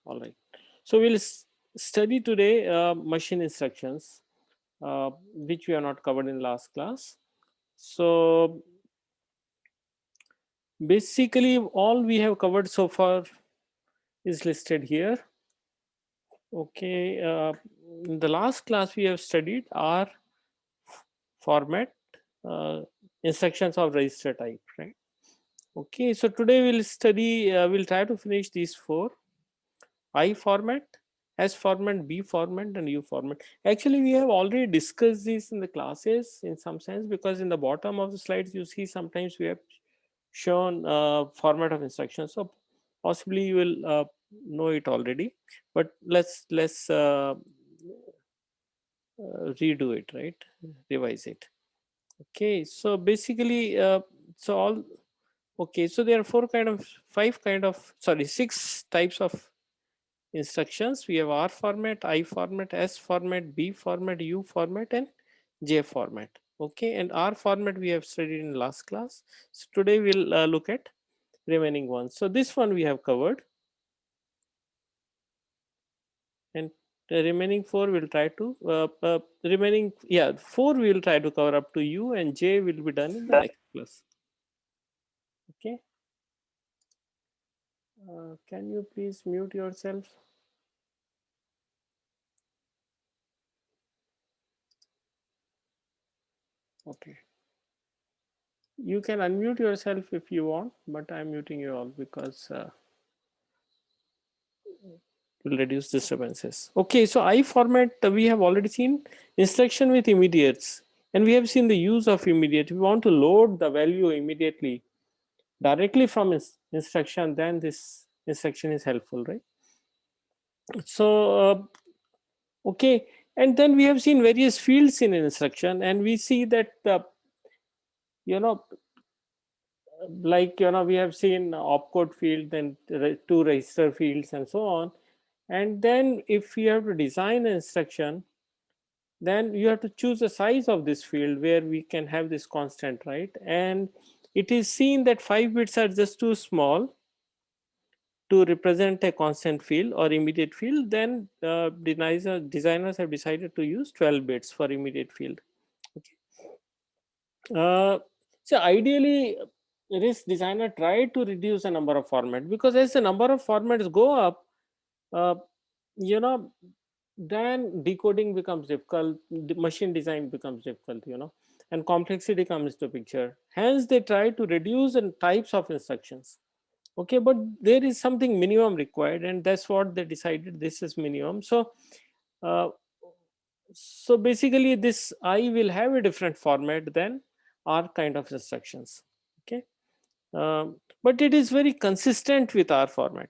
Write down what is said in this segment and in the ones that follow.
All right. So we'll study today machine instructions, which we have not covered in last class. So basically, all we have covered so far is listed here. Okay. In the last class, we have studied R format, uh, instructions of register type, right? Okay. So today we'll study. We'll try to finish these four: I format, S format, B format, and U format. Actually, we have already discussed this in the classes in some sense, because in the bottom of the slides you see sometimes we have shown format of instructions. So possibly you will know it already, but let's redo it, right? Revise it. Okay. So basically, so all okay. So there are six types of instructions. We have R format, I format, S format, B format, U format, and J format. Okay, and R format we have studied in last class. So today we'll look at remaining ones. So this one we have covered, and the remaining four will try to four we will try to cover up to U, and J will be done in the next class. Okay. Can you please mute yourself? Okay. You can unmute yourself if you want, but I'm muting you all because will reduce disturbances. Okay, so I format, we have already seen instruction with immediates, and we have seen the use of immediate. We want to load the value immediately directly from instruction, then this instruction is helpful, right? So okay, and then we have seen various fields in an instruction, and we see that you know we have seen opcode field, then two register fields, and so on. And then if you have to design an instruction, then you have to choose the size of this field where we can have this constant, right? And it is seen that 5 bits are just too small to represent a constant field or immediate field. Then designers have decided to use 12 bits for immediate field. Okay. So ideally, this designer tried to reduce the number of formats, because as the number of formats go up, uh, you know, then decoding becomes difficult, the machine design becomes difficult, and complexity comes to picture. Hence, they try to reduce the types of instructions. Okay, but there is something minimum required, and that's what they decided. This is minimum. Uh, so basically, this I will have a different format than R kind of instructions. Okay, but it is very consistent with R format.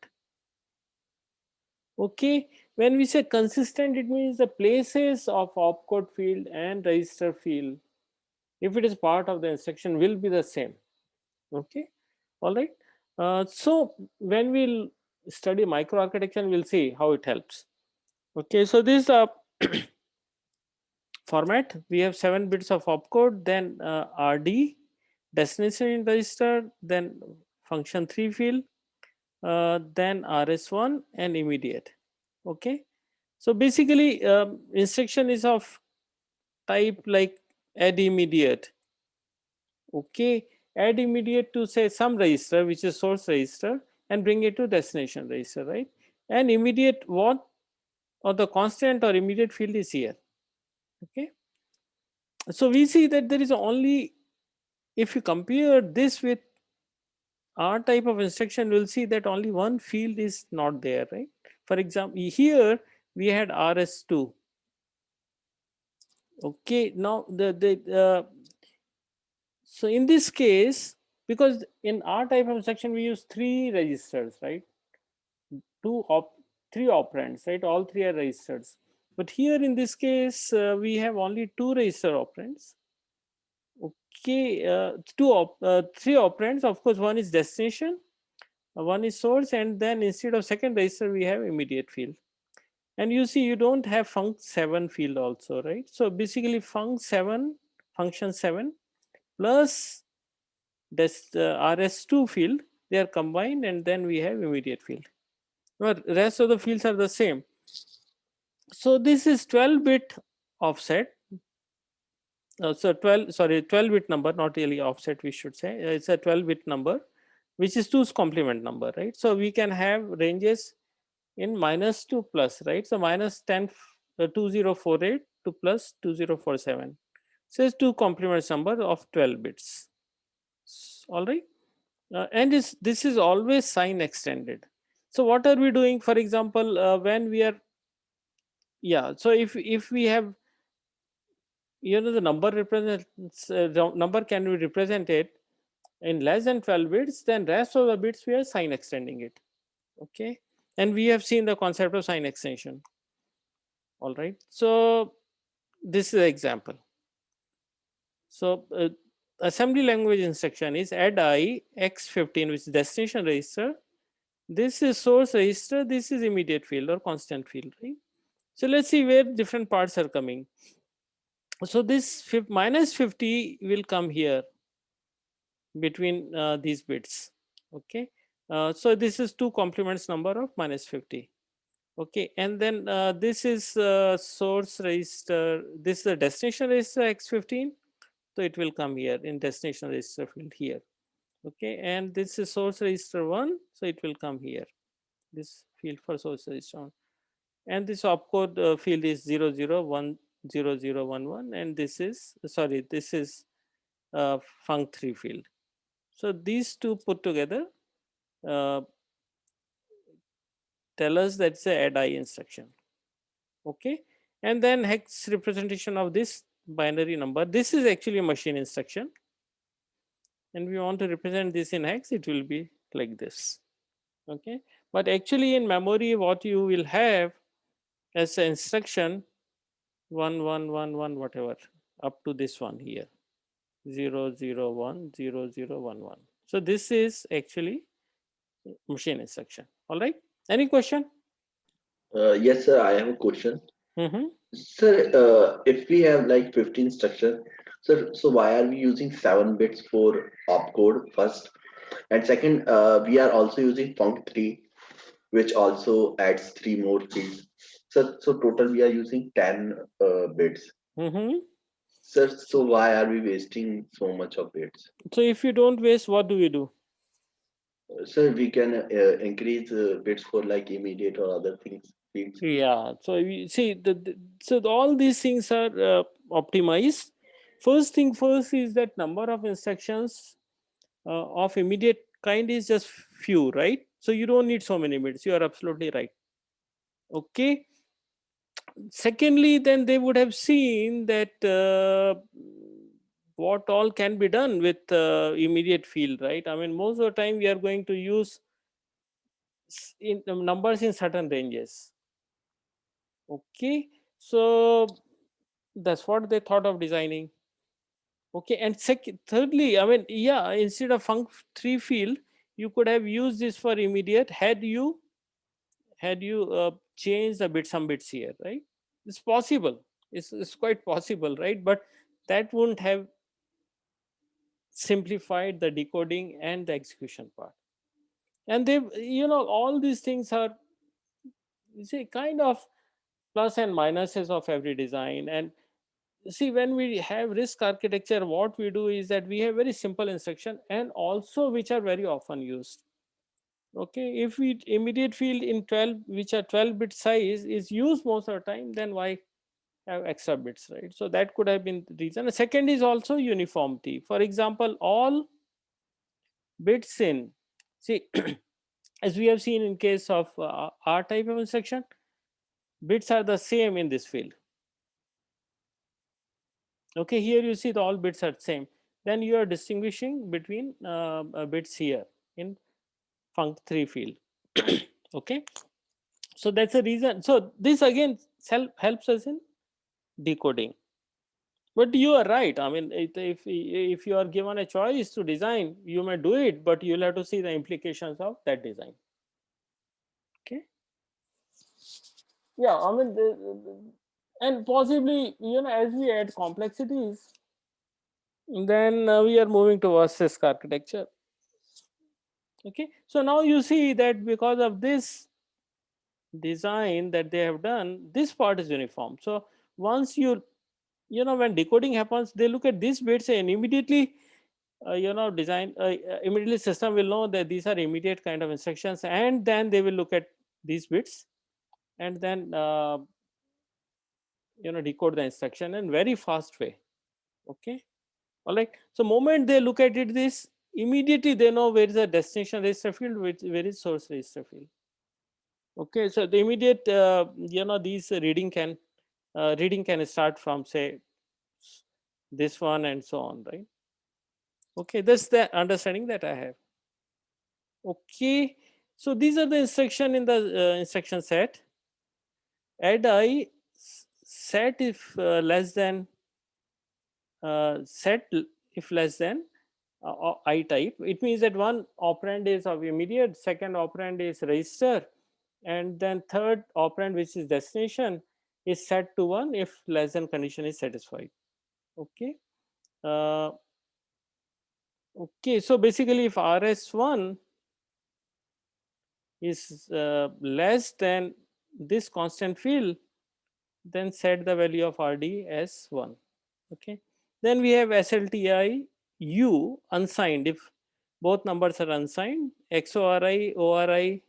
Okay, when we say consistent, it means the places of opcode field and register field, if it is part of the instruction, will be the same. Okay, all right. So when we'll study microarchitecture, we'll see how it helps. Okay, so this format, we have 7 bits of opcode, then RD, destination register, then function 3 field, then RS1 and immediate. Okay, so basically instruction is of type like add immediate. Okay, add immediate to say some register which is source register and bring it to destination register, right? And immediate what, or the constant or immediate field is here. Okay, so we see that there is only, if you compare this with our type of instruction, we'll see that only one field is not there, right? For example, here we had RS2. Okay, now so in this case, because in our type of instruction we use 3 registers, right? Three operands, right? All 3 are registers. But here in this case, we have only 2 register operands. Okay, 3 operands. Of course, one is destination, one is source, and then instead of second register, we have immediate field. And you see, you don't have func7 field also, right? So basically, function 7 plus this RS2 field, they are combined, and then we have immediate field. but rest of the fields are the same. So this is 12-bit offset. So 12-bit number, not really offset, we should say. It's a 12-bit number, which is 2's complement number, right? So we can have ranges in minus to plus, right? So minus 10, 2048 to plus 2047. So it's 2 complements number of 12 bits. All right. And this is always sign extended. So what are we doing? For example, when we are, yeah, so if we have, the number represents, number can be represented in less than 12 bits, then rest of the bits we are sign extending it. Okay. And we have seen the concept of sign extension. All right. So this is an example. So assembly language instruction is add I x15, which is destination register. This is source register. This is immediate field or constant field, right? So let's see where different parts are coming. So this minus 50 will come here between these bits. Okay. So this is 2 complements number of minus 50. Okay. And then this is source register. This is the destination register x15. So it will come here in destination register field here. Okay. And this is source register 1. So it will come here. This field for source register 1. And this opcode field is 00100011, and this is, sorry, this is func3 field. So these two put together uh, tell us that's a add I instruction. Okay. And then hex representation of this binary number. This is actually a machine instruction, and we want to represent this in hex, it will be like this. Okay. But actually in memory, what you will have as an instruction 1111 whatever up to this one here 0010011. So this is actually machine instruction. All right. Any question? Yes, sir, I have a question. Mm-hmm. Sir, if we have like 15 structure, sir, so why are we using 7 bits for opcode first? And second, we are also using func3, which also adds 3 more fields. So total we are using 10 bits. Mm-hmm. Sir, so why are we wasting so much of bits? So if you don't waste, what do we do? Sir, we can increase bits for like immediate or other things fields. Yeah. So we see so all these things are optimized. First thing first is that number of instructions of immediate kind is just few, right? So you don't need so many bits. You are absolutely right. Okay. Secondly, then they would have seen that what all can be done with immediate field, right? I mean, most of the time we are going to use numbers in certain ranges. Okay, so that's what they thought of designing. Okay, and thirdly, I mean, yeah, instead of func3 field, you could have used this for immediate had you changed the some bits here, right? It's possible. It's quite possible, right? But that wouldn't have simplified the decoding and the execution part. And they, all these things are, you see, kind of plus and minuses of every design. And see, when we have RISC architecture, what we do is that we have very simple instruction and also which are very often used. Okay, if we immediate field in 12, which are 12-bit size, is used most of the time, then why have extra bits, right? So that could have been the reason. The second is also uniformity. For example, all bits in, see, as we have seen in case of R type of instruction, bits are the same in this field. Okay, here you see the all bits are same. Then you are distinguishing between bits here in func3 field. Okay, so that's the reason. So this again helps us in decoding. But you are right. I mean, if you are given a choice to design, you may do it, but you'll have to see the implications of that design. Okay. Yeah, I mean, and possibly, as we add complexities, then we are moving towards CISC architecture. Okay. So now you see that because of this, design that they have done, this part is uniform. So once when decoding happens, they look at these bits and immediately immediately system will know that these are immediate kind of instructions, and then they will look at these bits and then decode the instruction in very fast way. Okay, all right. So moment they look at it, this immediately they know where is the destination register field, where is source register field. Okay, so the immediate these reading can start from, say, this one and so on, right? Okay, that's the understanding that I have. Okay, so these are the instruction in the instruction set. Add I, set if less than set if less than I type. It means that one operand is of immediate, second operand is register, and then third operand, which is destination, is set to 1 if less than condition is satisfied. Okay. uh, okay, so basically if rs1 is less than this constant field, then set the value of rd as 1. Okay, then we have slti u unsigned. If both numbers are unsigned, xori, ori,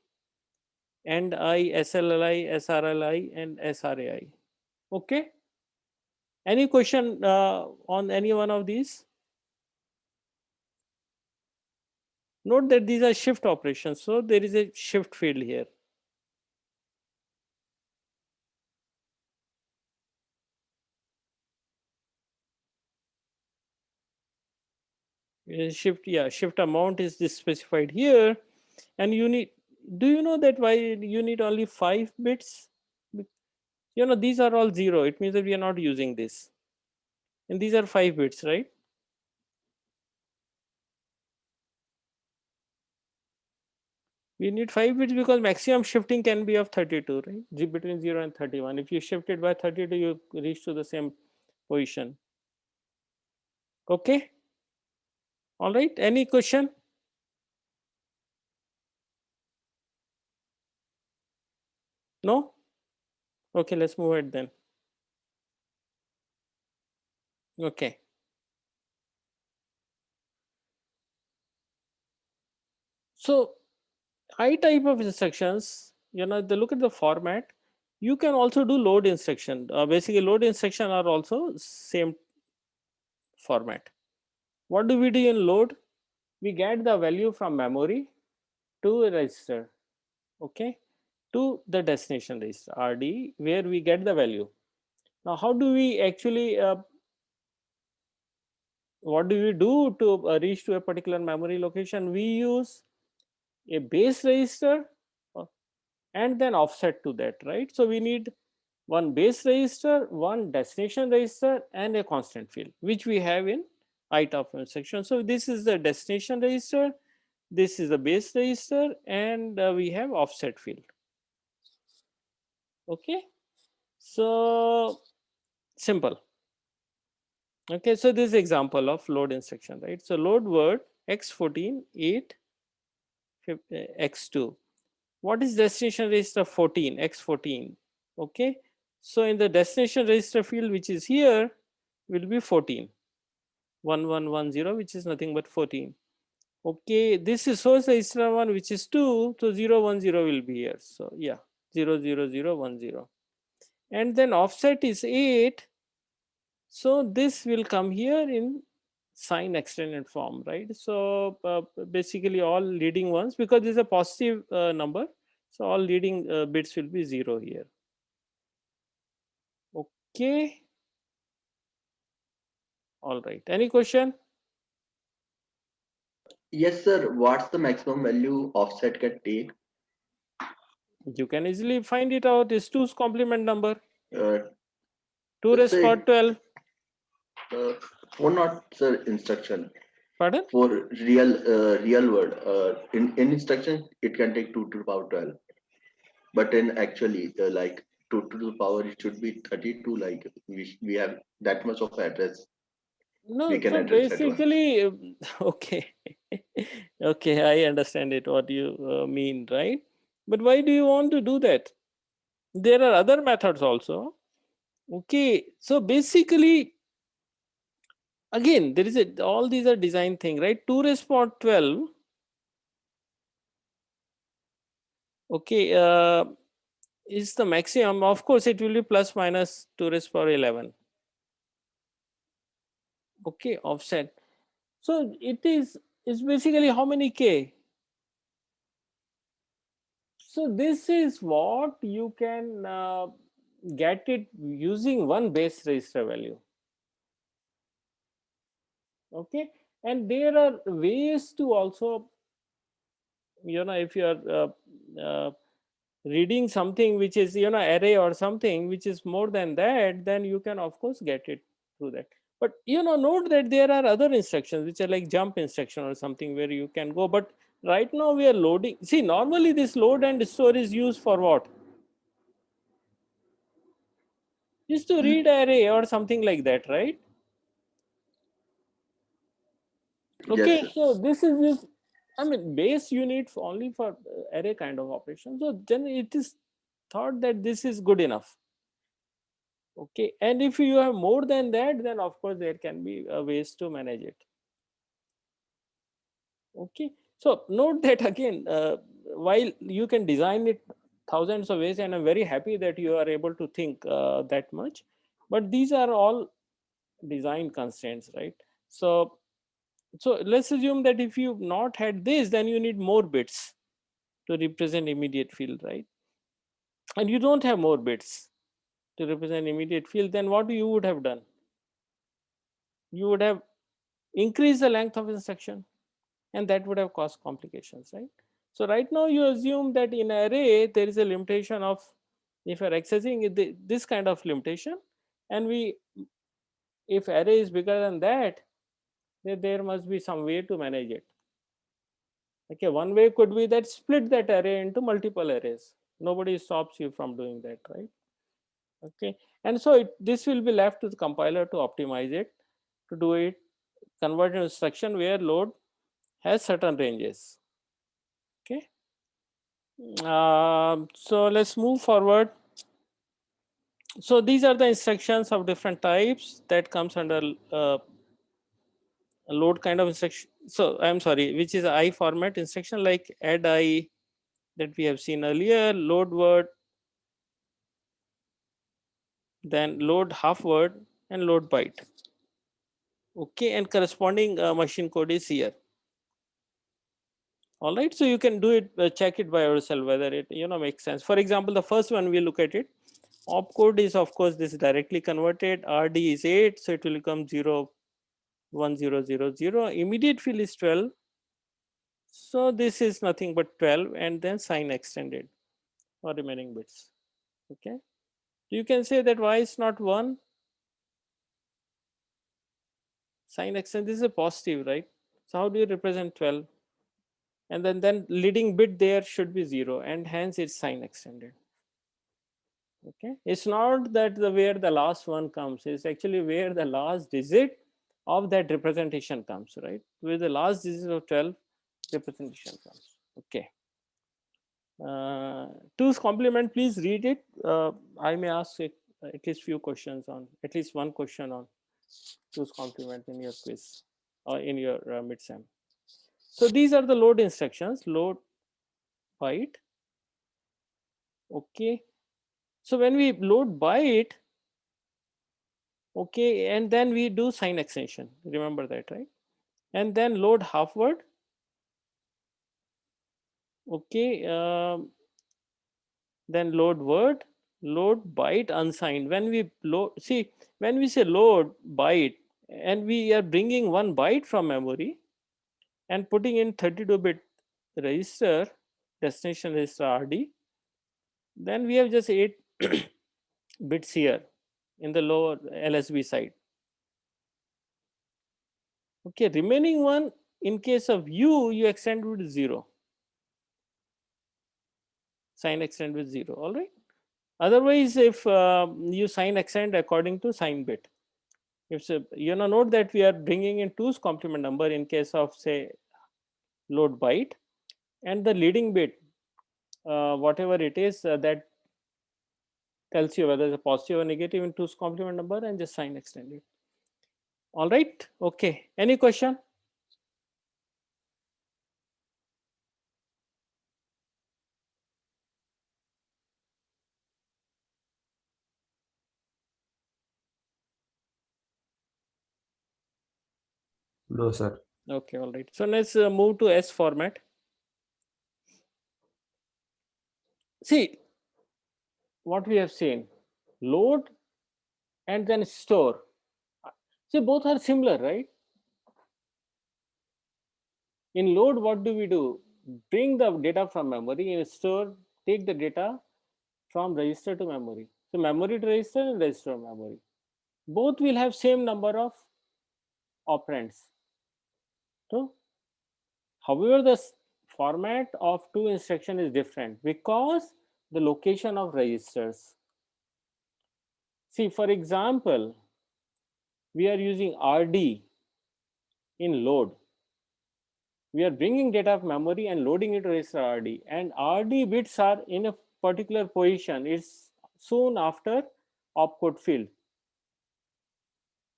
and I, SLLI, SRLI, and SRAI. Okay. Any question on any one of these? Note that these are shift operations, so there is a shift field here. Shift amount is this specified here, and you need. Do you know that why you need only 5 bits? These are all 0. It means that we are not using this, and these are 5 bits, right? We need 5 bits because maximum shifting can be of 32, right? Between 0 and 31. If you shift it by 32, you reach to the same position. Okay. All right. Any question? No? Okay, let's move ahead then. Okay. So I type of instructions, they look at the format. You can also do load instruction. Basically, load instruction are also same format. What do we do in load? We get the value from memory to a register, okay, to the destination register RD, where we get the value. Now, how do we actually, what do we do to reach to a particular memory location? We use a base register and then offset to that, right? So we need one base register, one destination register, and a constant field, which we have in ITOP section. So this is the destination register, this is the base register, and we have offset field. Okay, so simple. Okay, so this is example of load instruction, right? So load word x14 8 x2. What is destination register 14 x14? Okay, so in the destination register field, which is here, will be 14 1110, which is nothing but 14. Okay, this is source register 1, which is 2, so 010 will be here. So yeah, 00010, and then offset is 8, so this will come here in sign extended form, right? So basically all leading ones, because this is a positive number, so all leading bits will be 0 here. Okay, all right, any question? Yes, sir. What's the maximum value offset can take? You can easily find it out. Is 2's complement number, Uh, 2 raised say, power 12. for not sir instruction Pardon? for real world. In instruction, it can take 2 to the power 12, but in actually like 2 to the power it should be 32. Like we have that much of address we No, can so address at once. basically, okay, okay, I understand it. What you mean, right? But why do you want to do that? There are other methods also. Okay, so basically, again, there is all these are design thing, right? 2 raised power 12. Okay, is the maximum. Of course, it will be plus minus 2 raised power 11. Okay, offset. So it is basically how many k? So this is what you can get it using one base register value. Okay, and there are ways to also, if you are reading something which is array or something which is more than that, then you can of course get it through that. But note that there are other instructions which are like jump instruction or something where you can go. But right now we are loading. See, normally this load and store is used for what? Just to read array or something like that, right? Yes, Okay, sir. so this is this. I mean, base you need only for array kind of operation. So then it is thought that this is good enough. Okay, and if you have more than that, then of course there can be ways to manage it. Okay, so note that again, while you can design it thousands of ways, and I'm very happy that you are able to think that much, but these are all design constraints, right? So let's assume that if you've not had this, then you need more bits to represent immediate field, right? And you don't have more bits to represent immediate field, then what you would have done? You would have increased the length of instruction, and that would have caused complications, right? So right now you assume that in array there is a limitation of, if you're accessing this kind of limitation, and if array is bigger than that, then there must be some way to manage it. Okay, one way could be that split that array into multiple arrays. Nobody stops you from doing that, right? Okay, and so this will be left to the compiler to optimize it, to do it, convert an instruction where load has certain ranges. Okay, so let's move forward. So these are the instructions of different types that comes under a load kind of instruction. So I'm sorry, which is I format instruction, like add I that we have seen earlier, load word, then load half word, and load byte. Okay, and corresponding machine code is here. All right, so you can do it, check it by yourself whether it makes sense. For example, the first one we look at it, opcode is of course this directly converted, rd is 8, so it will become 0 1 0 0 0. Immediate field is 12, so this is nothing but 12, and then sign extended for remaining bits. Okay, you can say that why it's not 1, sign extended, this is a positive, right? So how do you represent 12? And then leading bit there should be 0, and hence it's sign extended. Okay, it's not that where the last one comes, it's actually where the last digit of that representation comes, right? Where the last digit of 12 representation comes. Okay, 2's complement, please read it. I may ask it, at least few questions on, at least one question on 2's complement in your quiz or in your midsem. So these are the load instructions, load byte. Okay, so when we load byte, okay, and then we do sign extension, remember that, right? And then load half word. Okay, then load word, load byte unsigned. When we load, see, when we say load byte and we are bringing one byte from memory and putting in 32-bit register, destination register rd, then we have just 8 bits here in the lower lsb side. Okay, remaining one, in case of you extend with 0, sign extend with 0. All right, otherwise if you sign extend according to sign bit, if note that we are bringing in 2's complement number in case of say load byte, and the leading bit whatever it is that tells you whether it's a positive or negative in 2's complement number, and just sign extended. All right. Okay. Any question? No, sir. Okay. All right. So let's move to S format. See what we have seen: load and then store. See, both are similar, right? In load, what do we do? Bring the data from memory. In store, take the data from register to memory. So memory to register and register to memory. Both will have same number of operands. So, however, the format of two instruction is different because the location of registers. See, for example, we are using RD in load. We are bringing data of memory and loading it to register RD, and RD bits are in a particular position. It's soon after opcode field.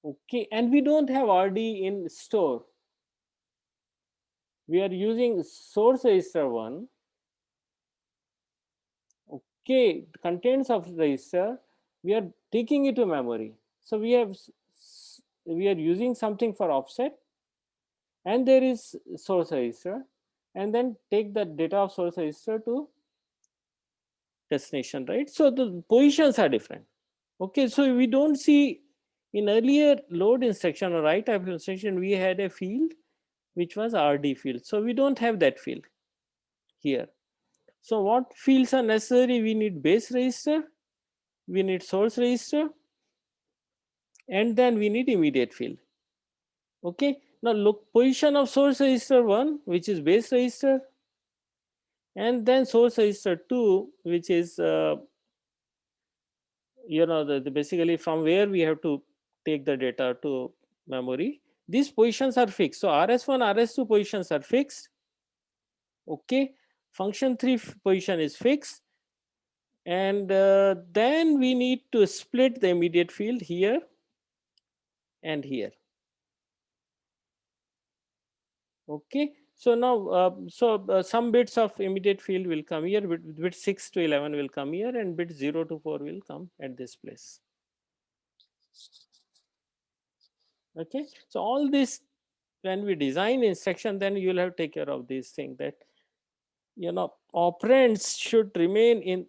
Okay, and we don't have RD in store. We are using source register 1. Okay, contents of register, we are taking it to memory. So we are using something for offset, and there is source register, and then take the data of source register to destination, right? So the positions are different. Okay, so we don't see in earlier load instruction or write type instruction, we had a field which was RD field. So we don't have that field here. So what fields are necessary? We need base register, we need source register, and then we need immediate field. Okay, now look, position of source register 1, which is base register, and then source register 2, which is basically from where we have to take the data to memory. These positions are fixed. So RS1, RS2 positions are fixed. Okay, function 3 position is fixed, and then we need to split the immediate field here and here. Okay, so now some bits of immediate field will come here, bit 6 to 11 will come here, and bit 0 to 4 will come at this place. Okay, so all this, when we design instruction, then you'll have to take care of these things, that operands should remain in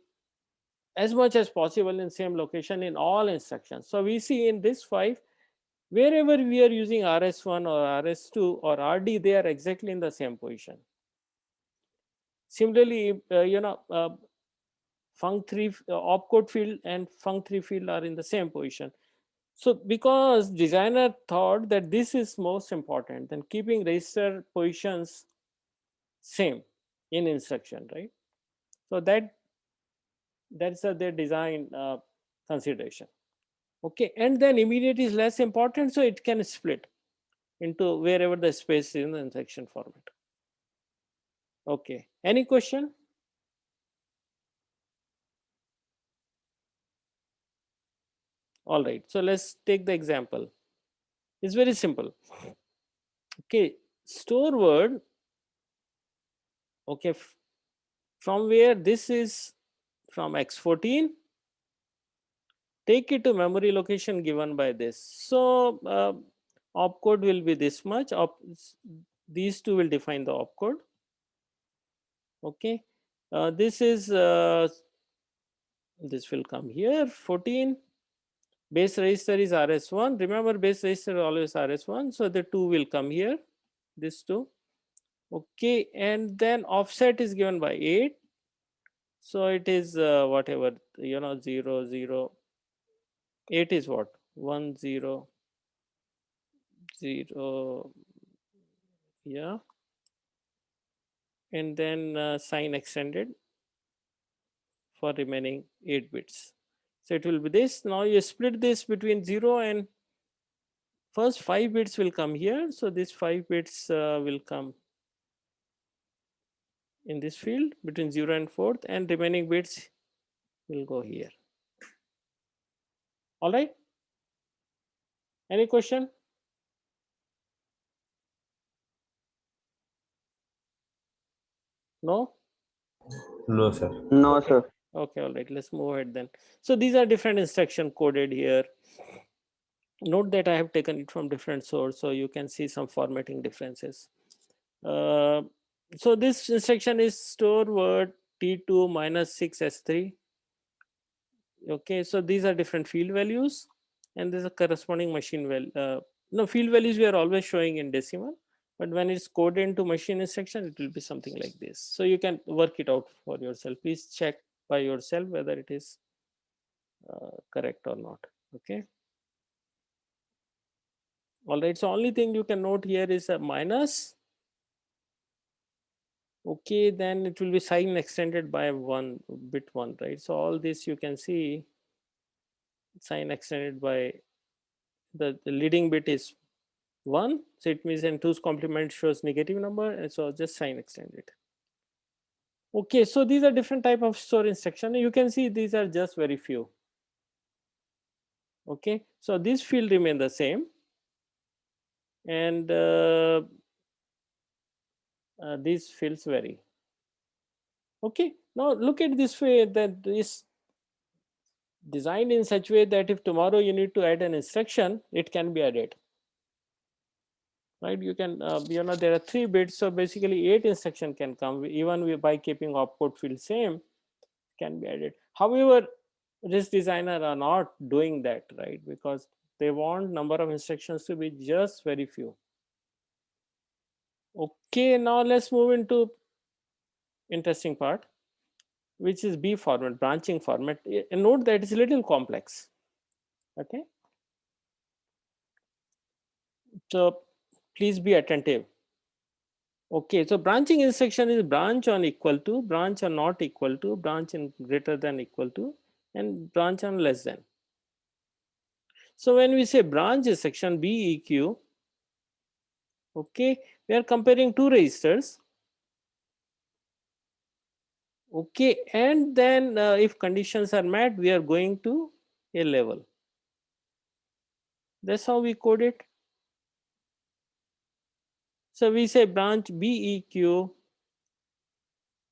as much as possible in same location in all instructions. So we see in this 5, wherever we are using RS1 or RS2 or RD, they are exactly in the same position. Similarly, func3 opcode field and func3 field are in the same position. So because designer thought that this is most important than keeping register positions same in instruction, right? So that's their design consideration. Okay, and then immediate is less important, so it can split into wherever the space is in the instruction format. Okay, any question? All right, so let's take the example. It's very simple. Okay, store word. Okay, from where this is from x14, take it to memory location given by this. So opcode will be this much. These two will define the opcode. Okay, this will come here. 14 base register is RS1. Remember, base register always RS1. So the 2 will come here. This 2. Okay, and then offset is given by 8. So it is whatever 0 0. 8 is what 1 0 0. Yeah, and then sign extended for remaining 8 bits. So it will be this. Now you split this between 0 and first 5 bits will come here. So these 5 bits will come in this field between 0 and 4th, and remaining bits will go here. All right. Any question? No? No, sir. No, Okay. sir. Okay, all right. Let's move ahead then. So these are different instruction coded here. Note that I have taken it from different source, so you can see some formatting differences. So this instruction is store word T2 minus 6S3. Okay, so these are different field values, and there's a corresponding machine value. No, field values we are always showing in decimal, but when it's coded into machine instruction, it will be something like this. So you can work it out for yourself. Please check by yourself whether it is correct or not. Okay. All right. So only thing you can note here is a minus. Okay, then it will be sign extended by one bit one, right? So all this you can see sign extended by the leading bit is 1, so it means in 2's complement shows negative number, and so just sign extended. Okay, so these are different type of store instruction. You can see these are just very few. Okay, so this field remain the same, and these fields vary. Okay, now look at this way, that this designed in such way that if tomorrow you need to add an instruction, it can be added. Right, you can there are 3 bits, so basically 8 instruction can come even by keeping opcode field same, can be added. However, RISC designer are not doing that, right? Because they want number of instructions to be just very few. Okay, now let's move into interesting part, which is B format, branching format. Note that it's a little complex. Okay, so please be attentive. Okay, so branching instruction is branch on equal to, branch on not equal to, branch in greater than equal to, and branch on less than. So when we say branch instruction BEQ, okay, we are comparing 2 registers. Okay, and then if conditions are met, we are going to a level. That's how we code it. So we say branch BEQ,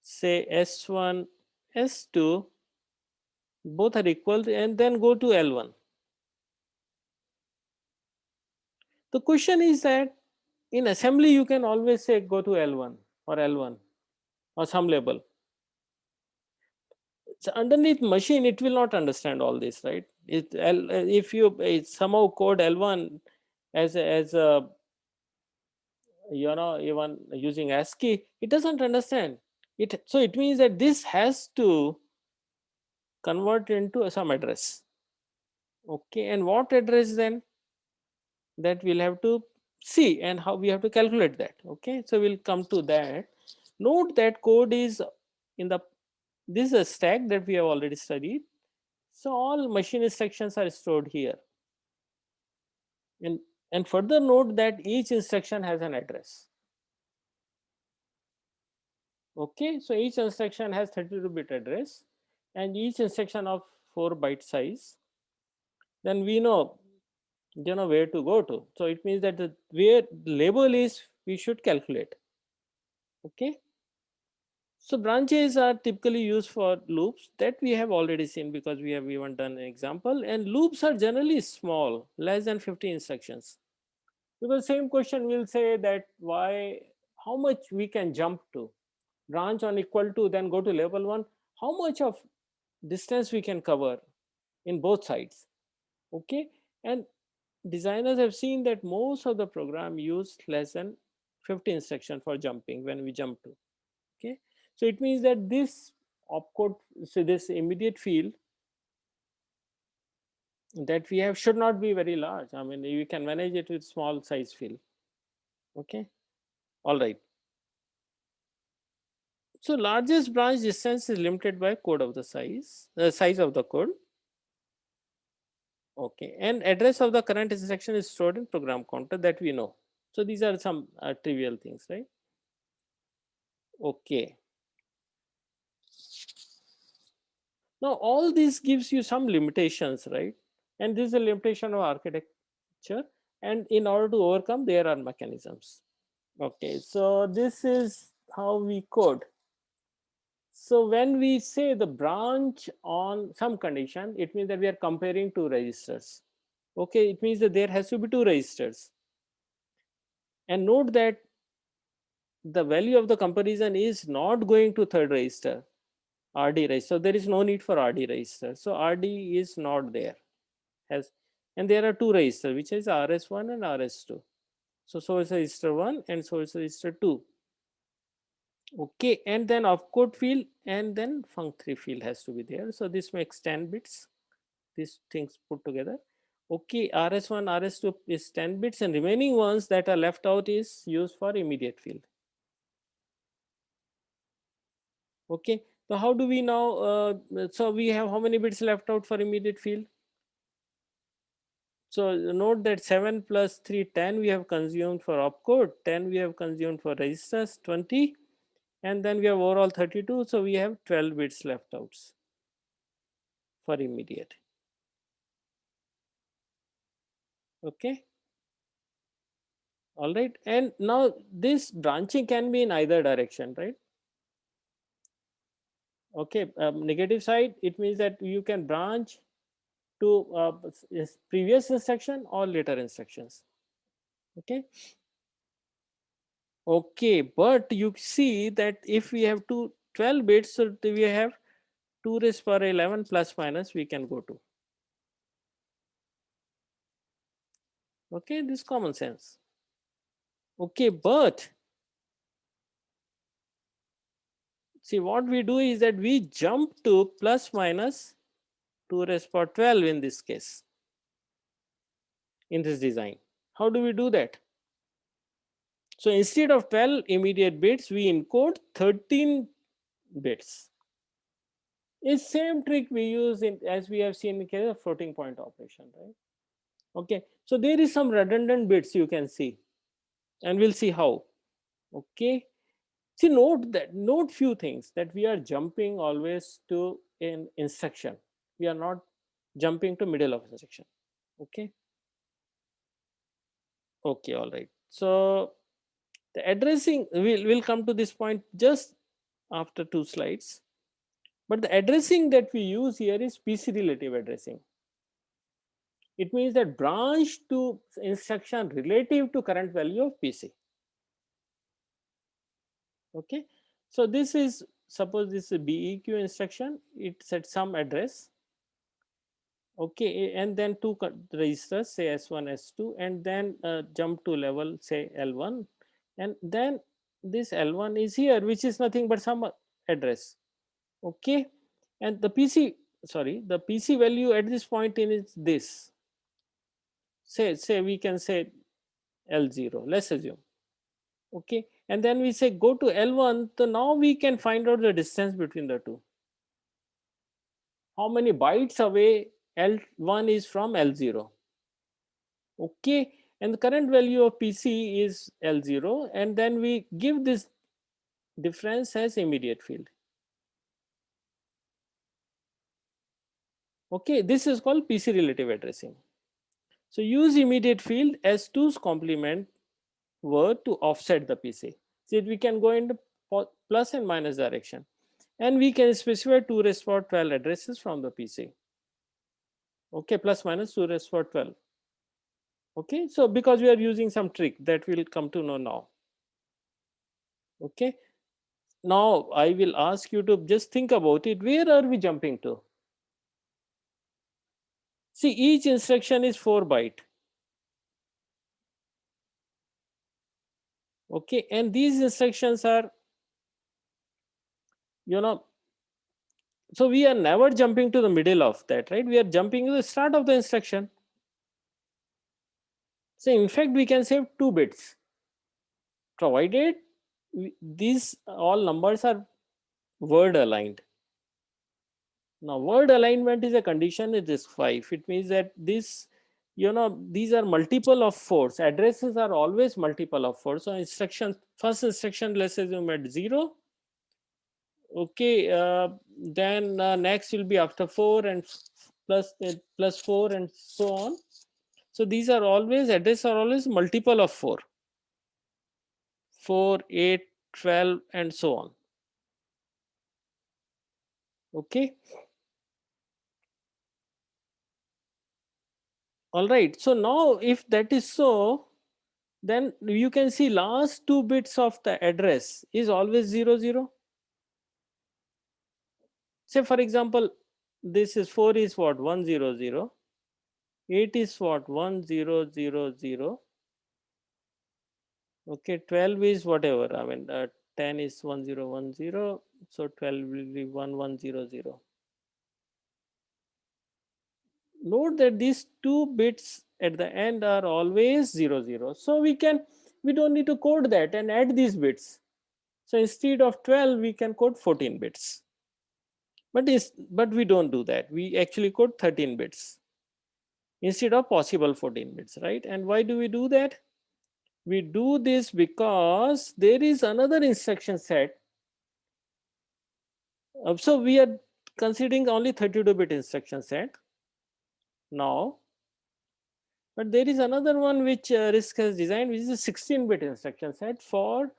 say S1, S2, both are equal, and then go to L1. The question is that in assembly, you can always say go to L1 or L1 or some label. So underneath machine, it will not understand all this, right? If you somehow code L1 as a even using ASCII, it doesn't understand it. So it means that this has to convert into some address. Okay, and what address then? That we'll have to see, and how we have to calculate that. Okay, so we'll come to that. Note that code is in the, this is a stack that we have already studied. So all machine instructions are stored here. And further note that each instruction has an address. Okay, so each instruction has 32-bit address, and each instruction of 4-byte size. Then we know where to go to. So it means that where the label is, we should calculate. Okay. So branches are typically used for loops that we have already seen, because we have even done an example, and loops are generally small, less than 50 instructions. Because same question will say that how much we can jump to, branch on equal to, then go to level 1, how much of distance we can cover in both sides. Okay, and designers have seen that most of the program use less than 50 instruction for jumping when we jump to. Okay, so it means that this opcode, so this immediate field that we have should not be very large. I mean, you can manage it with small size field. Okay, all right. So largest branch distance is limited by code of the size of the code. Okay, and address of the current instruction is stored in program counter, that we know. So these are some trivial things, right? Okay. Now all this gives you some limitations, right? And this is a limitation of architecture. And in order to overcome, there are mechanisms. Okay, so this is how we code. So when we say the branch on some condition, it means that we are comparing two registers. Okay, it means that there has to be two registers. And note that the value of the comparison is not going to third register, RD register. So there is no need for RD register. So RD is not there. And there are two registers, which is RS1 and RS2. So source register 1 and source register 2. Okay, and then opcode field and then func3 field has to be there. So this makes 10 bits, these things put together. Okay, RS1, RS2 is 10 bits, and remaining ones that are left out is used for immediate field. Okay, so how do we now, so we have how many bits left out for immediate field? So note that 7 plus 3, 10 we have consumed for opcode, 10 we have consumed for registers, 20, and then we have overall 32. So we have 12 bits left out for immediate. Okay. All right. And now this branching can be in either direction, right? Okay. Negative side, it means that you can branch to previous instruction or later instructions. Okay. Okay. But you see that if we have 12 bits, so we have 2 raised power 11 plus minus we can go to. Okay. This is common sense. Okay. But see, what we do is that we jump to plus minus 2 raised power 12 in this case, in this design. How do we do that? So instead of 12 immediate bits, we encode 13 bits. It's same trick we use in, as we have seen in the case of floating point operation, right? Okay, so there is some redundant bits you can see, and we'll see how. Okay, see, note few things, that we are jumping always to an instruction. We are not jumping to middle of instruction. Okay. Okay, all right. So the addressing, we'll come to this point just after 2 slides. But the addressing that we use here is PC relative addressing. It means that branch to instruction relative to current value of PC. Okay, so this is, suppose this is a BEQ instruction, it's at some address. Okay, and then two registers, say S1, S2, and then jump to level, say L1, and then this L1 is here, which is nothing but some address. Okay, and the PC value at this point in is this. Say we can say L0, let's assume. Okay, and then we say go to L1, so now we can find out the distance between the two. How many bytes away L1 is from L0. Okay, and the current value of PC is L0, and then we give this difference as immediate field. Okay, this is called PC relative addressing. So use immediate field as 2's complement word to offset the PC. So we can go into plus and minus direction, and we can specify 2 raised power 12 addresses from the PC. Okay, plus minus 2 raised power 12. Okay, so because we are using some trick that we'll come to know now. Okay, now I will ask you to just think about it. Where are we jumping to? See, each instruction is 4 byte. Okay, and these instructions are, so we are never jumping to the middle of that, right? We are jumping to the start of the instruction. So in fact, we can save 2 bits, provided these all numbers are word aligned. Now, word alignment is a condition in RISC-V. It means that this, these are multiple of 4s. Addresses are always multiple of 4. So first instruction, let's assume at 0. Okay, then next will be after 4, and plus 4 and so on. So these are always, address are always multiple of 4, 4, 8, 12 and so on. Okay. All right. So now if that is so, then you can see last 2 bits of the address is always 0, 0. Say for example, this is 4 is what, 1, 0, 0. 8 is what, 1, 0, 0, 0. Okay, 12 is whatever. I mean, 10 is 1, 0, 1, 0. So 12 will be 1, 1, 0, 0. Note that these 2 bits at the end are always 0, 0. So we don't need to code that and add these bits. So instead of 12, we can code 14 bits. But we don't do that. We actually code 13 bits instead of possible 14 bits, right? And why do we do that? We do this because there is another instruction set. So we are considering only 32-bit instruction set now. But there is another one which RISC has designed, which is a 16-bit instruction set for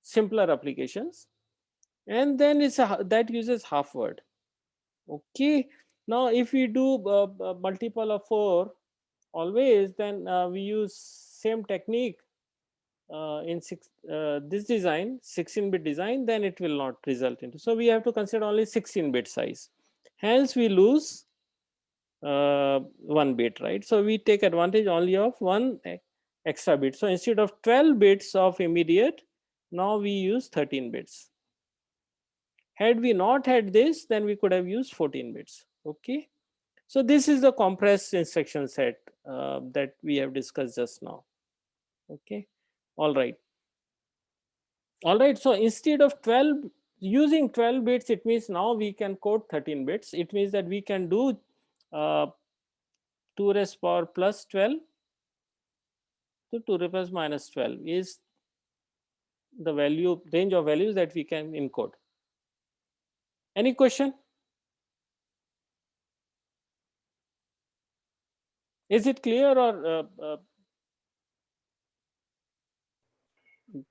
simpler applications. And then that uses half word. Okay. Now, if we do multiple of 4 always, then we use same technique in this design, 16-bit design, then it will not result into. So we have to consider only 16-bit size. Hence, we lose 1 bit, right? So we take advantage only of 1 extra bit. So instead of 12 bits of immediate, now we use 13 bits. Had we not had this, then we could have used 14 bits. Okay. So this is the compressed instruction set that we have discussed just now. Okay. All right. All right. So instead of 12, using 12 bits, it means now we can code 13 bits. It means that we can do 2 raised power plus 12 to 2 raised power minus 12 is the range of values that we can encode. Any question? Is it clear or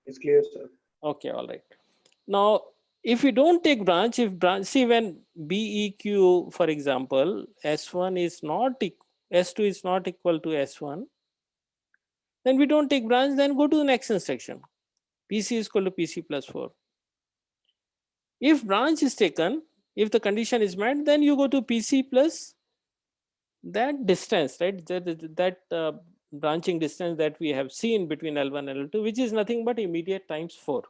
It's clear, sir. okay, all right. Now, if we don't take branch, see when BEQ, for example, S1 is not S2 is not equal to S1, then we don't take branch, then go to the next instruction. PC is equal to PC plus 4. If branch is taken, if the condition is met, then you go to PC plus that distance, right? That branching distance that we have seen between L1 and L2, which is nothing but immediate times 4.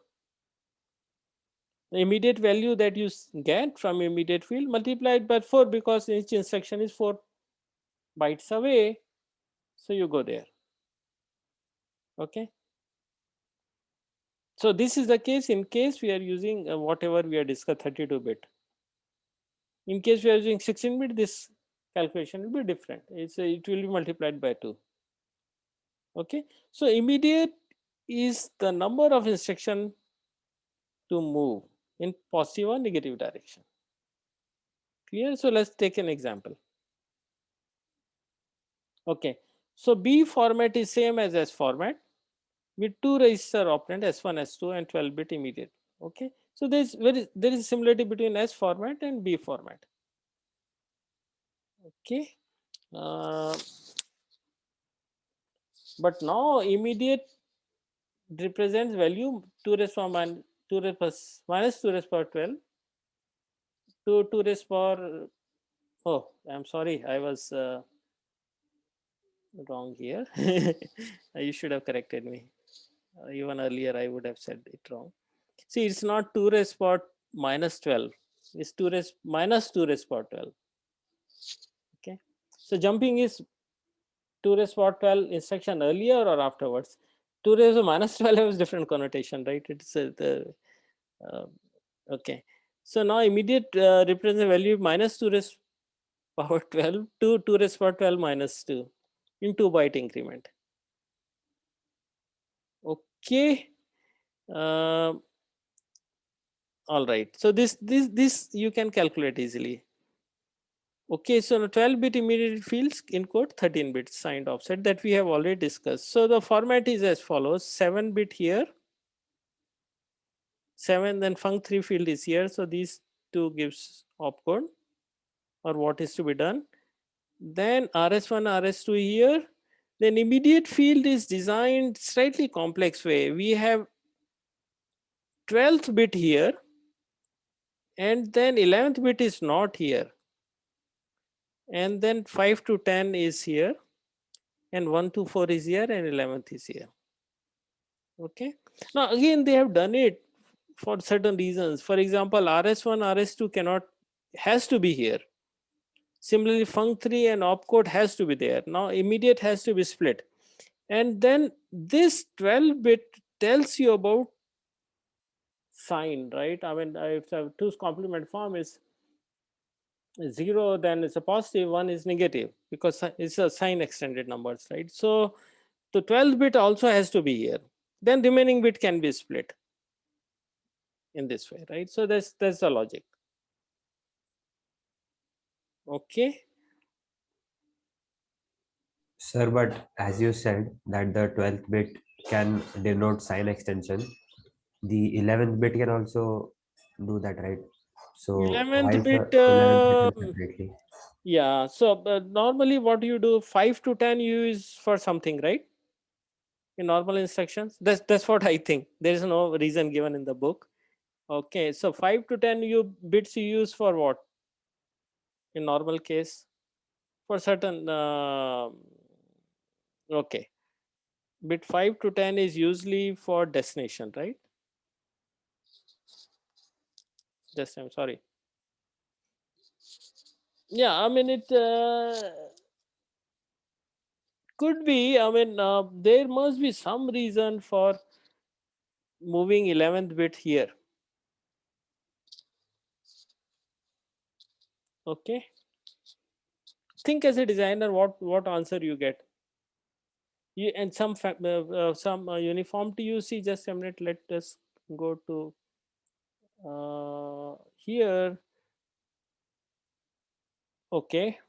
The immediate value that you get from immediate field multiplied by 4, because each instruction is 4 bytes away. So you go there. Okay. So this is the case in case we are using whatever we are discussed 32-bit. In case we are using 16-bit, this calculation will be different. It will be multiplied by 2. Okay. So immediate is the number of instruction to move in positive or negative direction. Clear? So let's take an example. Okay. So B format is same as S format with 2 register operand S1, S2 and 12-bit immediate. Okay. So there is similarity between S format and B format. Okay. But now immediate represents value 2 raised power minus 2 raised power 12 to 2 raised power. Oh, I'm sorry, I was wrong here. You should have corrected me. Even earlier, I would have said it wrong. See, it's not 2 raised power minus 12. It's 2 raised minus 2 raised power 12. Okay. So jumping is 2 raised power 12 instruction earlier or afterwards. 2 raised to minus 12 has different connotation, right? It's okay. So now immediate represents the value minus 2 raised power 12 to 2 raised power 12 minus 2 in 2 byte increment. Okay. All right. So this you can calculate easily. Okay, so the 12-bit immediate fields encode 13-bit signed offset that we have already discussed. So the format is as follows: 7-bit here, 7, then func3 field is here. So these two gives opcode or what is to be done. Then RS1, RS2 here. Then immediate field is designed slightly complex way. We have 12th bit here, and then 11th bit is not here, and then 5 to 10 is here, and 1 to 4 is here, and 11th is here. Okay. Now again, they have done it for certain reasons. For example, RS1, RS2 cannot, has to be here. Similarly, func3 and opcode has to be there. Now immediate has to be split. And then this 12-bit tells you about sign, right? I mean, if the 2's complement form is 0, then it's a positive, 1 is negative, because it's a sign extended numbers, right? So the 12th bit also has to be here. Then remaining bit can be split in this way, right? So that's the logic. Okay. Sir, but as you said that the 12th bit can denote sign extension, the 11th bit can also do that, right? So why 11th is the bit, 11th bit separately? yeah. So normally what you do, 5 to 10 you use for something, right? In normal instructions. That's what I think. There is no reason given in the book. Okay. So 5 to 10 bits you use for what? In normal case, for certain. Okay. Bit 5 to 10 is usually for destination, right? Just I'm sorry. Yeah, I mean it could be. I mean there must be some reason for moving 11th bit here. Okay. Think as a designer, what answer you get. You and some uniformity you see. Just a minute. Let us go to here. Okay.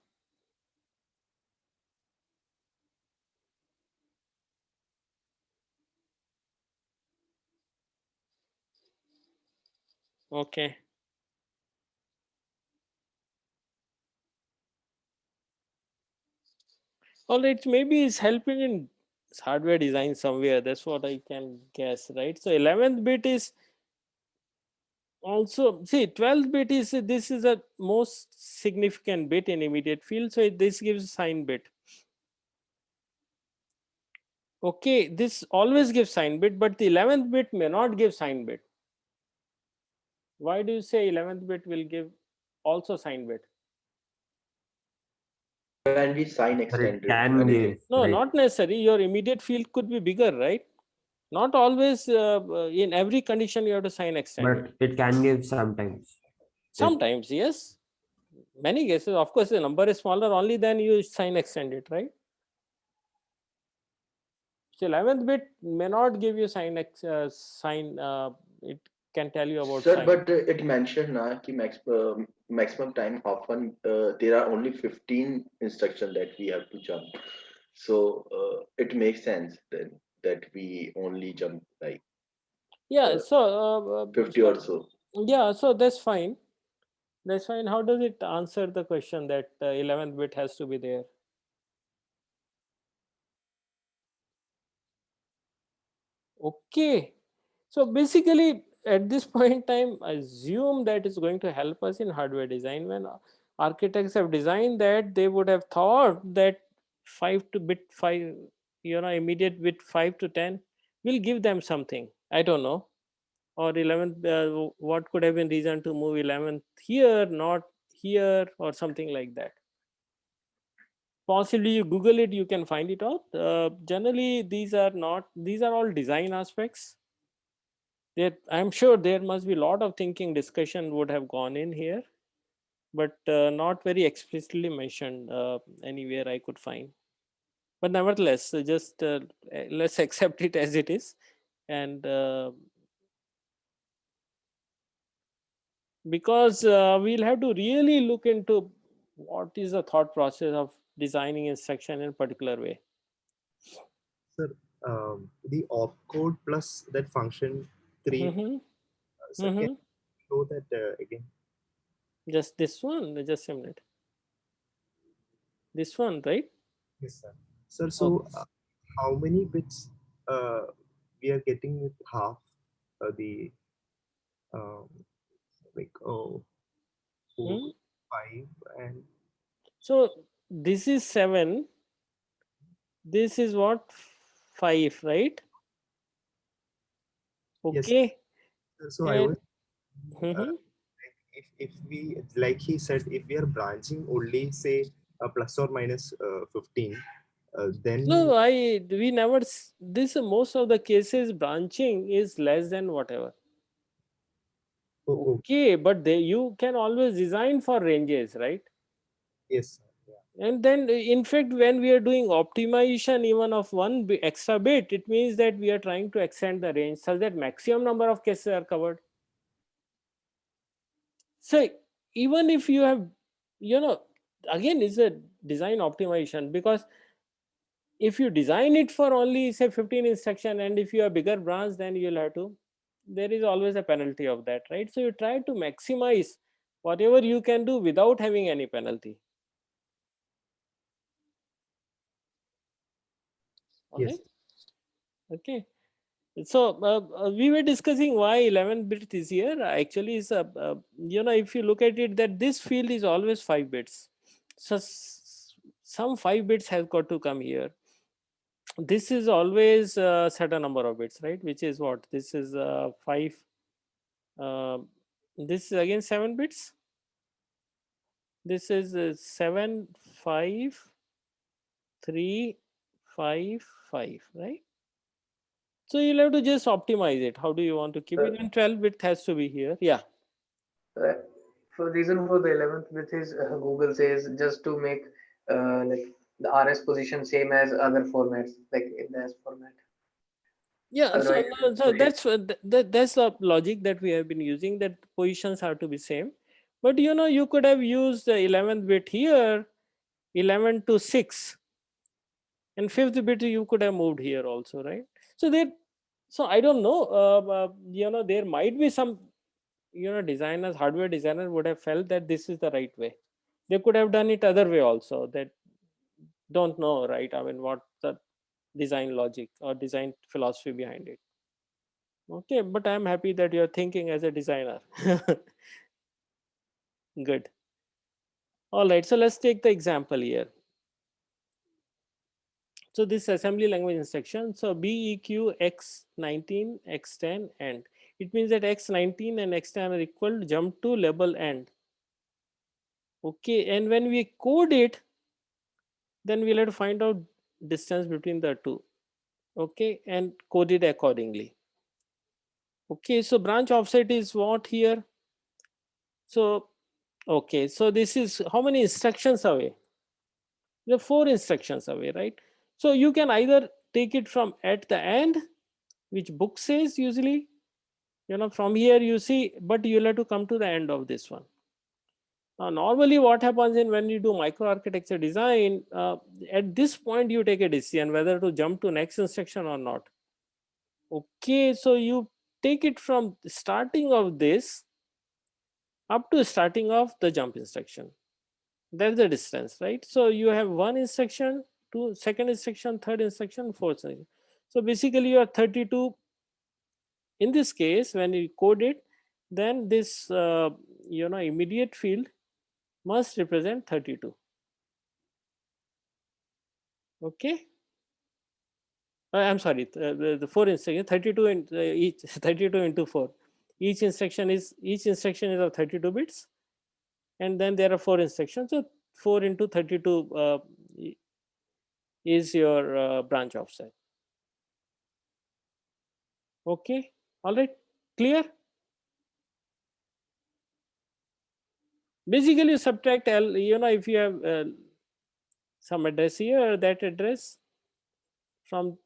Okay. All right. Maybe it's helping in hardware design somewhere. That's what I can guess, right? So 11th bit is also, see, 12th bit is, this is a most significant bit in immediate field. So this gives sign bit. Okay, this always gives sign bit, but the 11th bit may not give sign bit. Why do you say 11th bit will give also sign bit? Can be sign But it extended can when it give, is. No, right? not necessary. Your immediate field could be bigger, right? Not always in every condition you have to sign extended. But it can give sometimes. Sometimes, yes. Many cases, of course, the number is smaller, only then you sign extended, right? So 11th bit may not give you sign. It can tell you about Sir, sign. but it mentioned ki maximum time often there are only 15 instructions that we have to jump. So it makes sense then that we only jump like Yeah. 50 or so. Yeah. So that's fine. That's fine. How does it answer the question that 11th bit has to be there? Okay. So basically, at this point in time, assume that is going to help us in hardware design. When architects have designed that, they would have thought that 5 to bit 5, immediate bit 5 to 10 will give them something. I don't know. Or 11th, what could have been reason to move 11th here, not here, or something like that. Possibly you Google it, you can find it out. Generally, these are all design aspects. I'm sure there must be a lot of thinking discussion would have gone in here, but not very explicitly mentioned anywhere I could find. But nevertheless, just let's accept it as it is. And because we'll have to really look into What is the thought process of designing instruction in a particular way? Sir, the opcode plus that function 3. Mm-hmm. Sir, can you show that again? Just this one, just a minute. This one, right? Yes, sir. Sir, so how many bits we are getting with half the um, like 4, Hmm? 5, and So this is 7. This is what? 5, right? yes. Okay. So I And was if we, like he said, if we are branching only say plus or minus 15, then no, we never this most of the cases branching is less than whatever. oh, Okay, but you can always design for ranges, right? yes, sir. Yeah. And then in fact, when we are doing optimization even of one extra bit, it means that we are trying to extend the range such that maximum number of cases are covered. So even if you have, again, it's a design optimization, because if you design it for only say 15 instruction, and if you have bigger branch, then you'll have to, there is always a penalty of that, right? So you try to maximize whatever you can do without having any penalty. All Yes. right. Okay. So we were discussing why 11 bit is here. Actually, is if you look at it, that this field is always 5 bits. So some 5 bits has got to come here. This is always a certain number of bits, right? Which is what? This is 5. This is again 7 bits. This is 7, 5, 3, 5, 5, right? So you'll have to just optimize it. How do you want to keep it? And 12 bit has to be here. Yeah. For reason for the 11th bit is Google says just to make like the RS position same as other formats, like in the S format. Yeah, so, Otherwise, it will so push it. that's the logic that we have been using, that positions have to be same. But you could have used the 11th bit here, 11 to 6, and 5th bit you could have moved here also, right? So I don't know, there might be some, designers, hardware designers would have felt that this is the right way. They could have done it other way also, that don't know, right? I mean, what the design logic or design philosophy behind it. Okay, but I'm happy that you're thinking as a designer. Good. All right, so let's take the example here. So this assembly language instruction, so BEQ X19, X10, and it means that X19 and X10 are equal, jump to label end. Okay, and when we code it, then we'll have to find out distance between the two. Okay, and code it accordingly. Okay, so branch offset is what here? So, okay, so this is how many instructions away? There are 4 instructions away, right? So you can either take it from at the end, which book says usually, from here you see, but you'll have to come to the end of this one. Now, normally what happens in when you do microarchitecture design, at this point you take a decision whether to jump to next instruction or not. Okay, so you take it from the starting of this up to starting of the jump instruction. That's the distance, right? So you have one instruction, second instruction, third instruction, fourth instruction. So basically you are 32. In this case, when you code it, then this immediate field must represent 32. Okay. I'm sorry, the 4 instructions, 32 in each, 32 into 4. Each instruction is of 32 bits, and then there are 4 instructions. So 4 into 32 is your branch offset. Okay, all right, clear? Basically, you subtract L, if you have some address here, that address from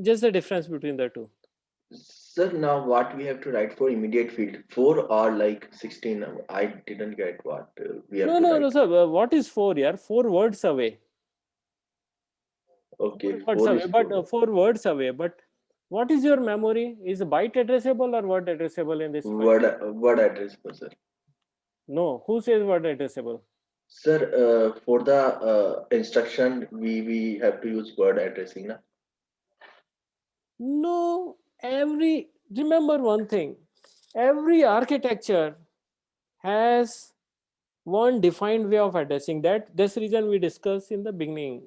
just the difference between the two. Sir, now what we have to write for immediate field? 4 or like 16? I didn't get what we have No, to no, write. no, sir. What is 4 here? 4 words away. 4 Okay, words 4 away, is but 4. 4 words away. But what is your memory? Is byte addressable or word addressable in this file? Word address, sir. No, who says word addressable? Sir, for the instruction, we have to use word addressing, na? No, remember one thing, every architecture has one defined way of addressing that. This reason we discussed in the beginning.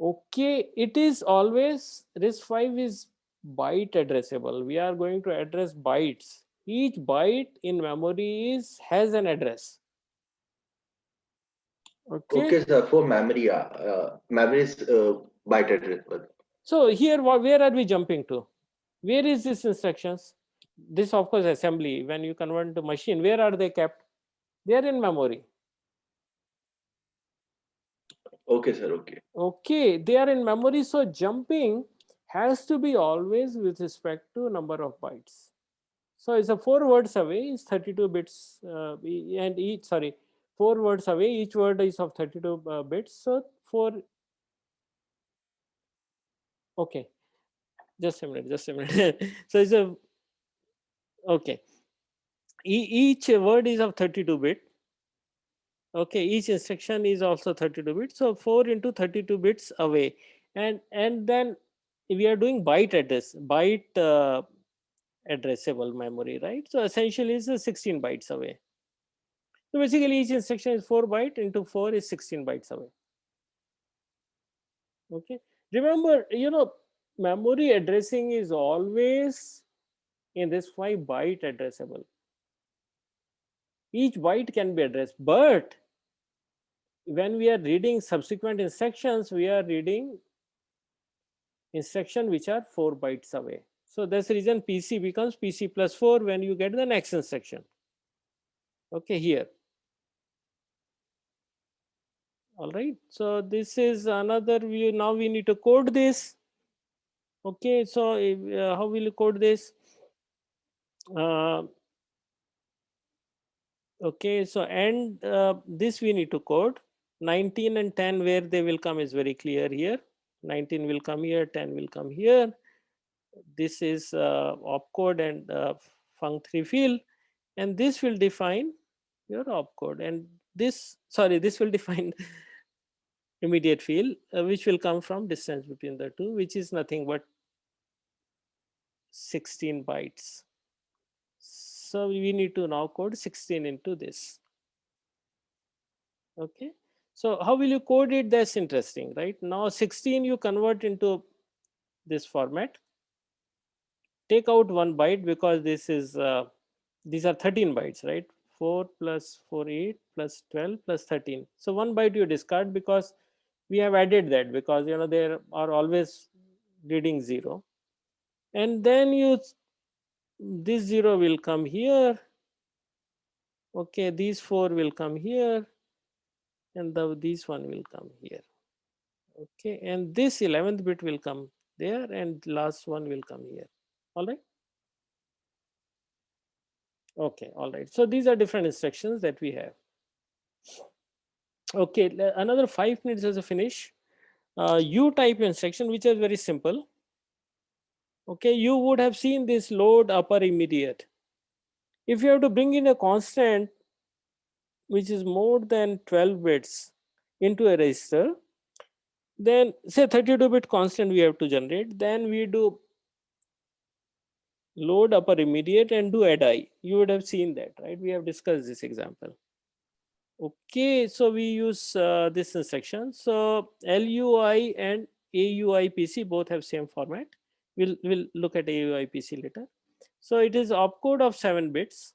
Okay, it is always RISC-V is byte addressable. We are going to address bytes. Each byte in memory has an address. Okay. Okay, sir, for memory, memory is byte addressable. So here, where are we jumping to? Where is this instructions? This of course assembly. When you convert to machine, where are they kept? They are in memory. Okay, sir, okay. Okay, they are in memory. So jumping has to be always with respect to number of bytes. So it's a 4 words away is 32 bits and each, sorry, 4 words away, each word is of 32 bits. So 4, okay, just a minute, just a minute. So it's a, okay, each word is of 32 bit. Okay, each instruction is also 32 bits. So 4 into 32 bits away. And then we are doing byte addressable memory, right? So essentially it's 16 bytes away. So basically each instruction is 4 byte into 4 is 16 bytes away. Okay. Remember, memory addressing is always in this 5 byte addressable. Each byte can be addressed, but when we are reading subsequent instructions, we are reading instruction which are 4 bytes away. So that's the reason PC becomes PC plus 4 when you get the next instruction. Okay, here. All right. So this is another view. Now we need to code this. Okay. So how will you code this? Okay. So and this we need to code. 19 and 10 where they will come is very clear here. 19 will come here, 10 will come here. This is opcode and func3 field, and this will define your opcode, and this will define immediate field which will come from distance between the two, which is nothing but 16 bytes. So we need to now code 16 into this. Okay, so how will you code it? That's interesting, right? Now 16 you convert into this format, take out 1 byte because this is these are 13 bytes, right? 4 plus 4 8 plus 12 plus 13. So 1 byte you discard because we have added that, because there are always reading 0, and then this 0 will come here. Okay, these 4 will come here, and these one will come here. Okay, and this 11th bit will come there, and last one will come here. All right. Okay, all right. So these are different instructions that we have. Okay, another 5 minutes as a finish. U type instruction, which is very simple. Okay, you would have seen this load upper immediate. If you have to bring in a constant which is more than 12 bits into a register, then say 32-bit constant we have to generate, then we do load upper immediate and do add I. You would have seen that, right? We have discussed this example. Okay, so we use this instruction. So LUI and AUIPC both have same format. We'll look at AUIPC later. So it is opcode of 7 bits.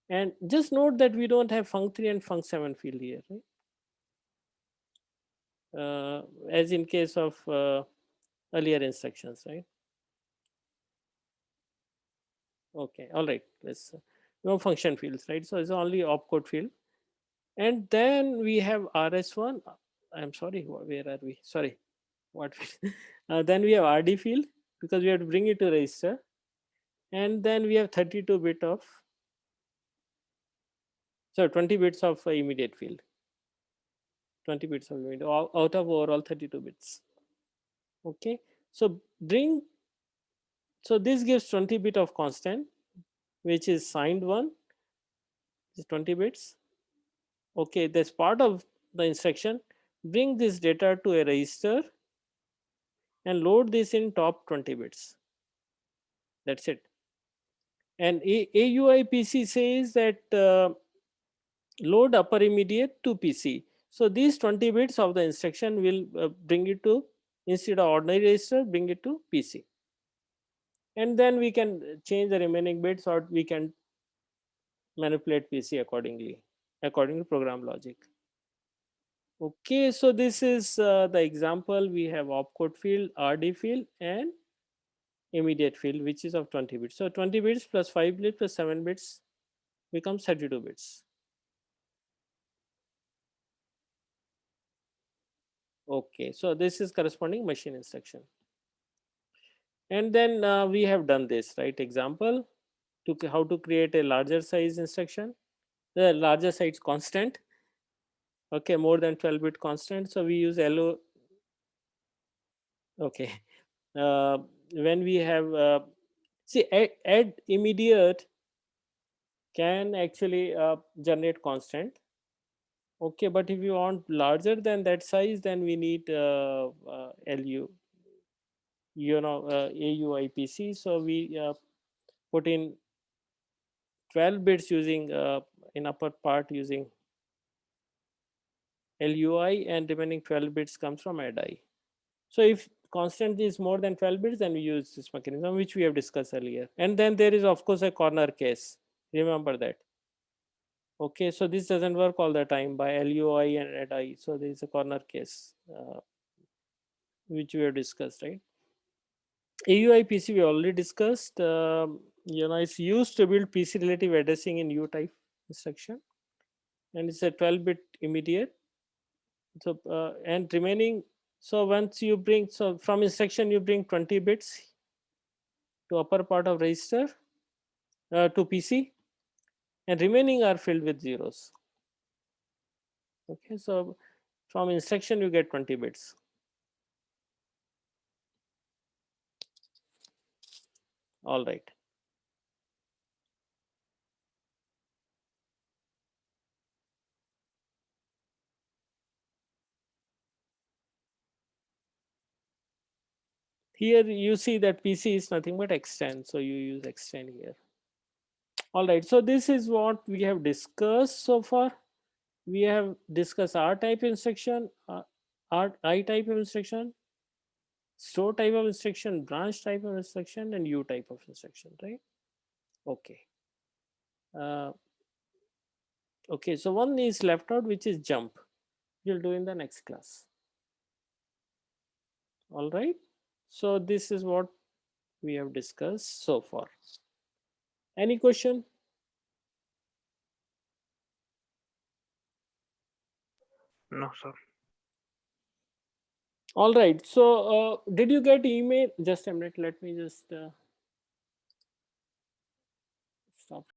And just note that we don't have func3 and func7 field here, right? As in case of earlier instructions, right? Okay, all right. Let's no function fields, right? So it's only opcode field. And then we have RS1. I'm sorry, where are we? Sorry. what then we have RD field because we have to bring it to register, and then we have 32 bit of 20 bits of immediate field, 20 bits of immediate out of overall 32 bits. Okay, so this gives 20 bit of constant, which is signed one, is 20 bits. Okay, that's part of the instruction. Bring this data to a register and load this in top 20 bits. That's it. And AUI PC says that load upper immediate to PC. So these 20 bits of the instruction will bring it to, instead of ordinary register, bring it to PC. And then we can change the remaining bits, or we can manipulate PC accordingly, according to program logic. Okay, so this is the example. We have opcode field, RD field, and immediate field, which is of 20 bits. So 20 bits plus 5 bits plus 7 bits becomes 32 bits. Okay, so this is corresponding machine instruction. And then we have done this, right? Example to how to create a larger size instruction, the larger size constant. Okay, more than 12-bit constant. So we use LO. Okay, when we have see add immediate can actually generate constant. Okay, but if you want larger than that size, then we need LU, AUIPC. So we put in 12 bits using in upper part using LUI, and remaining 12 bits comes from ADDI. So if constant is more than 12 bits, then we use this mechanism, which we have discussed earlier. And then there is of course a corner case. Remember that. Okay, so this doesn't work all the time by LUI and ADDI. So there is a corner case which we have discussed, right? AUI PC we already discussed. It's used to build PC relative addressing in U type instruction, and it's a 12-bit immediate. So and remaining, so once you bring, so from instruction you bring 20 bits to upper part of register to PC, and remaining are filled with zeros. Okay, so from instruction you get 20 bits. All right. Here you see that PC is nothing but extend, so you use extend here. All right, so this is what we have discussed so far. We have discussed R type instruction, I type of instruction, store type of instruction, branch type of instruction, and U type of instruction, right? Okay. Okay, so one is left out, which is jump. We'll do in the next class. All right. So this is what we have discussed so far. Any question? No, sir. All right. So did you get email? Just a minute. Let me just stop.